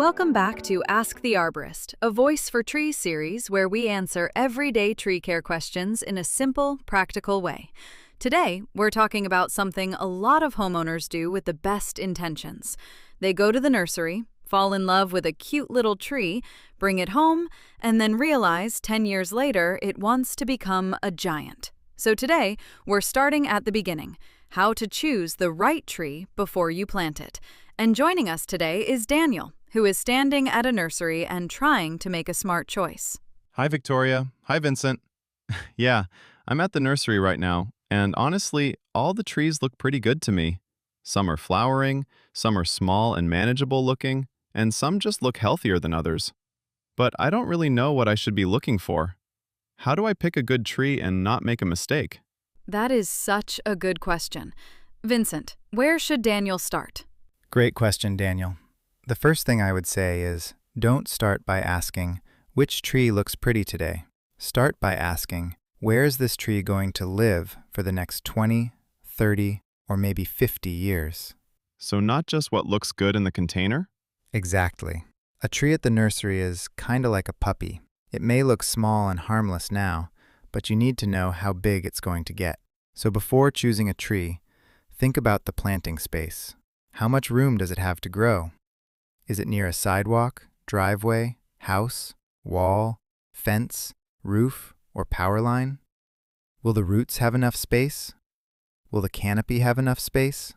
Welcome back to Ask the Arborist, a Voice for Trees series where we answer everyday tree care questions in a simple, practical way. Today, we're talking about something a lot of homeowners do with the best intentions. They go to the nursery, fall in love with a cute little tree, bring it home, and then realize 10 years later it wants to become a giant. So today, we're starting at the beginning, how to choose the right tree before you plant it. And joining us today is Daniel, who is standing at a nursery and trying to make a smart choice. Hi, Victoria. Hi, Vincent. Yeah, I'm at the nursery right now, and honestly, all the trees look pretty good to me. Some are flowering, some are small and manageable looking, and some just look healthier than others. But I don't really know what I should be looking for. How do I pick a good tree and not make a mistake? That is such a good question. Vincent, where should Daniel start? Great question, Daniel. The first thing I would say is, don't start by asking, which tree looks pretty today? Start by asking, where is this tree going to live for the next 20, 30, or maybe 50 years? So not just what looks good in the container? Exactly. A tree at the nursery is kind of like a puppy. It may look small and harmless now, but you need to know how big it's going to get. So before choosing a tree, think about the planting space. How much room does it have to grow? Is it near a sidewalk, driveway, house, wall, fence, roof, or power line? Will the roots have enough space? Will the canopy have enough space?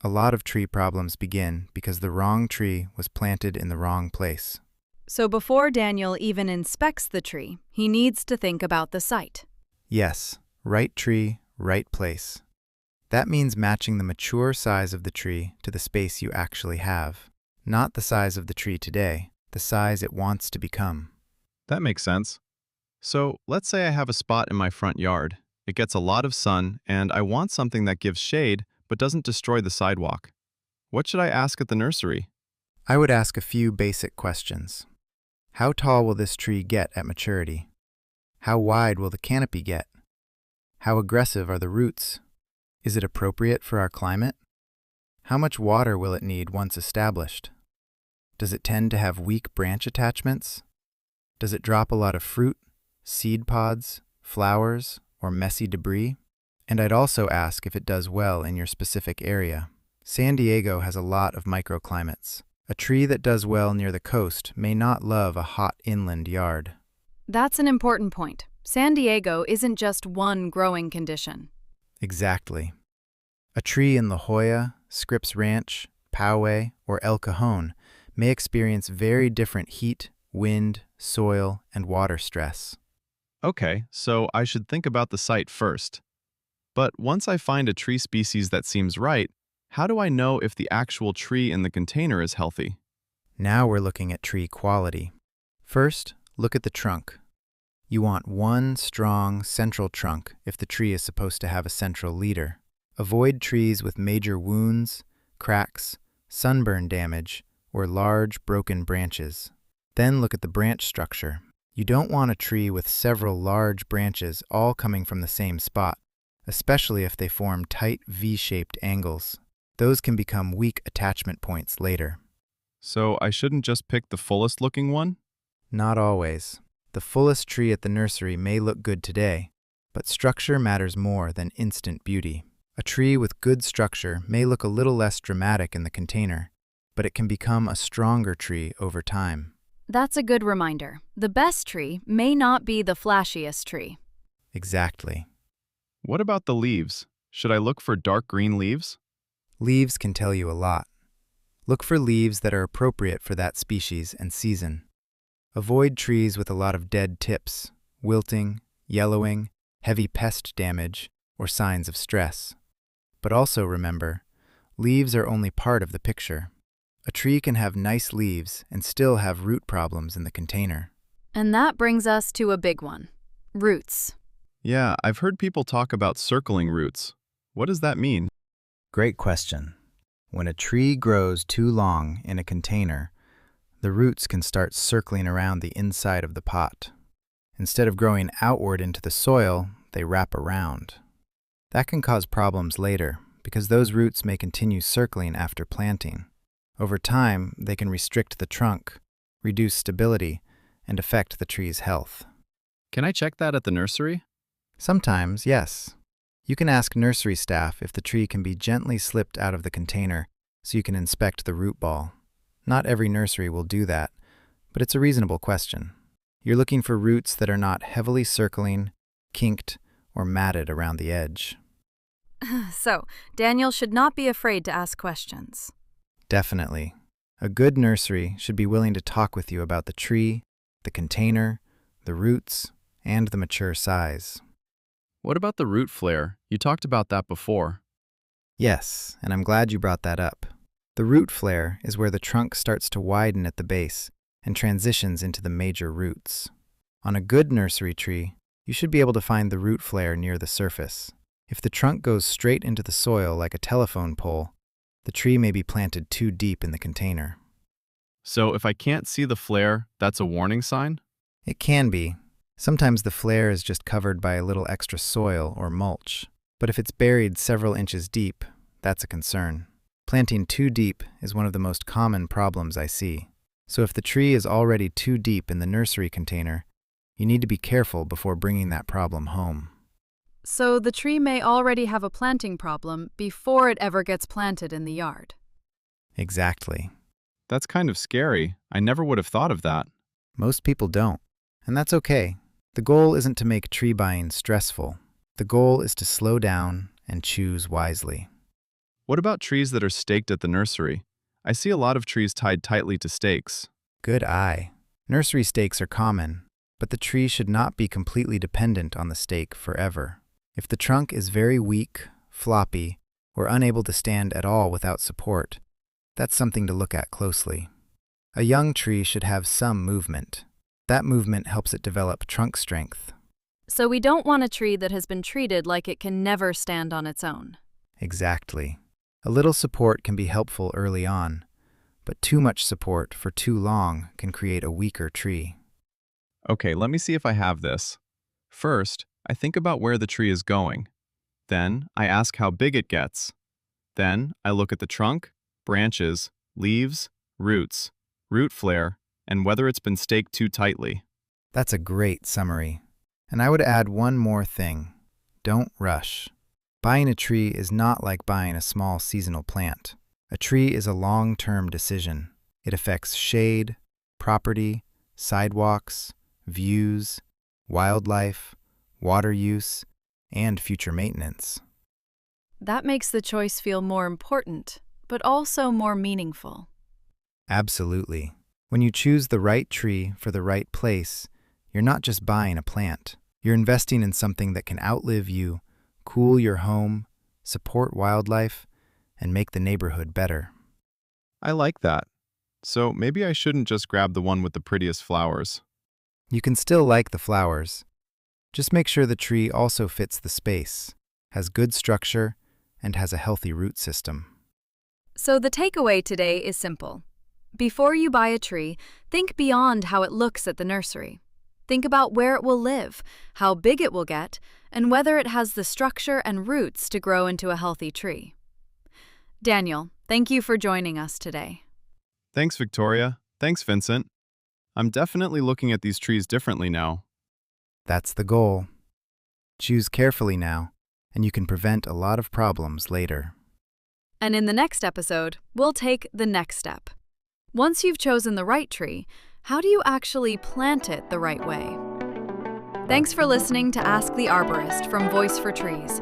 A lot of tree problems begin because the wrong tree was planted in the wrong place. So before Daniel even inspects the tree, he needs to think about the site. Yes, right tree, right place. That means matching the mature size of the tree to the space you actually have. Not the size of the tree today, the size it wants to become. That makes sense. So let's say I have a spot in my front yard. It gets a lot of sun, and I want something that gives shade but doesn't destroy the sidewalk. What should I ask at the nursery? I would ask a few basic questions. How tall will this tree get at maturity? How wide will the canopy get? How aggressive are the roots? Is it appropriate for our climate? How much water will it need once established? Does it tend to have weak branch attachments? Does it drop a lot of fruit, seed pods, flowers, or messy debris? And I'd also ask if it does well in your specific area. San Diego has a lot of microclimates. A tree that does well near the coast may not love a hot inland yard. That's an important point. San Diego isn't just one growing condition. Exactly. A tree in La Jolla, Scripps Ranch, Poway, or El Cajon may experience very different heat, wind, soil, and water stress. Okay, so I should think about the site first. But once I find a tree species that seems right, how do I know if the actual tree in the container is healthy? Now we're looking at tree quality. First, look at the trunk. You want one strong central trunk if the tree is supposed to have a central leader. Avoid trees with major wounds, cracks, sunburn damage, or large broken branches. Then look at the branch structure. You don't want a tree with several large branches all coming from the same spot, especially if they form tight V-shaped angles. Those can become weak attachment points later. So I shouldn't just pick the fullest looking one? Not always. The fullest tree at the nursery may look good today, but structure matters more than instant beauty. A tree with good structure may look a little less dramatic in the container, but it can become a stronger tree over time. That's a good reminder. The best tree may not be the flashiest tree. Exactly. What about the leaves? Should I look for dark green leaves? Leaves can tell you a lot. Look for leaves that are appropriate for that species and season. Avoid trees with a lot of dead tips, wilting, yellowing, heavy pest damage, or signs of stress. But also remember, leaves are only part of the picture. A tree can have nice leaves and still have root problems in the container. And that brings us to a big one, roots. Yeah, I've heard people talk about circling roots. What does that mean? Great question. When a tree grows too long in a container, the roots can start circling around the inside of the pot. Instead of growing outward into the soil, they wrap around. That can cause problems later because those roots may continue circling after planting. Over time, they can restrict the trunk, reduce stability, and affect the tree's health. Can I check that at the nursery? Sometimes, yes. You can ask nursery staff if the tree can be gently slipped out of the container so you can inspect the root ball. Not every nursery will do that, but it's a reasonable question. You're looking for roots that are not heavily circling, kinked, or matted around the edge. So, Daniel should not be afraid to ask questions. Definitely. A good nursery should be willing to talk with you about the tree, the container, the roots, and the mature size. What about the root flare? You talked about that before. Yes, and I'm glad you brought that up. The root flare is where the trunk starts to widen at the base and transitions into the major roots. On a good nursery tree, you should be able to find the root flare near the surface. If the trunk goes straight into the soil like a telephone pole, the tree may be planted too deep in the container. So if I can't see the flare, that's a warning sign? It can be. Sometimes the flare is just covered by a little extra soil or mulch. But if it's buried several inches deep, that's a concern. Planting too deep is one of the most common problems I see. So if the tree is already too deep in the nursery container, you need to be careful before bringing that problem home. So the tree may already have a planting problem before it ever gets planted in the yard. Exactly. That's kind of scary. I never would have thought of that. Most people don't, and that's okay. The goal isn't to make tree buying stressful. The goal is to slow down and choose wisely. What about trees that are staked at the nursery? I see a lot of trees tied tightly to stakes. Good eye. Nursery stakes are common, but the tree should not be completely dependent on the stake forever. If the trunk is very weak, floppy, or unable to stand at all without support, that's something to look at closely. A young tree should have some movement. That movement helps it develop trunk strength. So we don't want a tree that has been treated like it can never stand on its own. Exactly. A little support can be helpful early on, but too much support for too long can create a weaker tree. Okay, let me see if I have this. First, I think about where the tree is going. Then, I ask how big it gets. Then, I look at the trunk, branches, leaves, roots, root flare, and whether it's been staked too tightly. That's a great summary. And I would add one more thing. Don't rush. Buying a tree is not like buying a small seasonal plant. A tree is a long-term decision. It affects shade, property, sidewalks, views, wildlife, water use, and future maintenance. That makes the choice feel more important, but also more meaningful. Absolutely. When you choose the right tree for the right place, you're not just buying a plant. You're investing in something that can outlive you, cool your home, support wildlife, and make the neighborhood better. I like that. So maybe I shouldn't just grab the one with the prettiest flowers. You can still like the flowers. Just make sure the tree also fits the space, has good structure, and has a healthy root system. So the takeaway today is simple. Before you buy a tree, think beyond how it looks at the nursery. Think about where it will live, how big it will get, and whether it has the structure and roots to grow into a healthy tree. Daniel, thank you for joining us today. Thanks, Victoria. Thanks, Vincent. I'm definitely looking at these trees differently now. That's the goal. Choose carefully now, and you can prevent a lot of problems later. And in the next episode, we'll take the next step. Once you've chosen the right tree, how do you actually plant it the right way? Thanks for listening to Ask the Arborist from Voice for Trees,